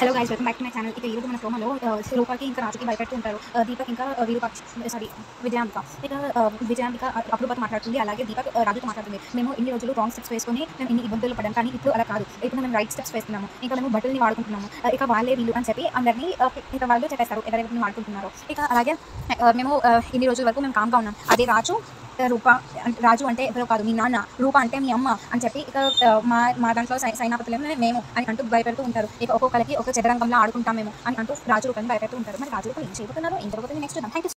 Hello guys, welcome back to my channel. ఇక ఈరోజు మన ప్రోమోలో రూపాకి ఇంకా రాజుకి భయపెడుతూ ఉంటారు. దీపక్ ఇంకా విజయాంబిక. ఇక విజయాంబిక అప్పుడుతో మాట్లాడుతుంది. అలాగే దీపక్ రాజుతో మాట్లాడుతుంది. మేము ఇన్ని రోజులు రాంగ్ స్టెప్స్ వేసుకొని మేము ఇన్ని ఇబ్బందులు పడ్డాం, కానీ ఇప్పుడు అలా కాదు. ఇప్పుడు మేము రైట్ స్టెప్స్ వేస్తున్నాము. ఇంకా మేము బట్టల్ని వాడుకుంటున్నాము. ఇక వాళ్ళే వీళ్ళు అని చెప్పి అందరినీ ఇక వాళ్ళు చెప్పేస్తారు ఎవరెవరిని వాడుకుంటున్నారో. ఇక అలాగే మేము ఇన్ని రోజుల వరకు మేము కామ్గా ఉన్నాం. అదే రాజు అంటే ఎవరో కాదు, మీ నాన్న. రూప అంటే మీ అమ్మ అని చెప్పి ఇక మా దాంట్లో సైనాపతులమే మేము అని అంటూ భయపెడుతూ ఉంటారు. ఇక ఒక్కొక్కరికి ఒక చదరంగంలో ఆడుకుంటాం మేము అని అంటూ రాజు రూపాన్ని భయపెడుతూ ఉంటారు. మరి రాజు రూపాయలు ఏం చేయబోతున్నారో, ఏం జరుగుతుంది నెక్స్ట్. Thank you.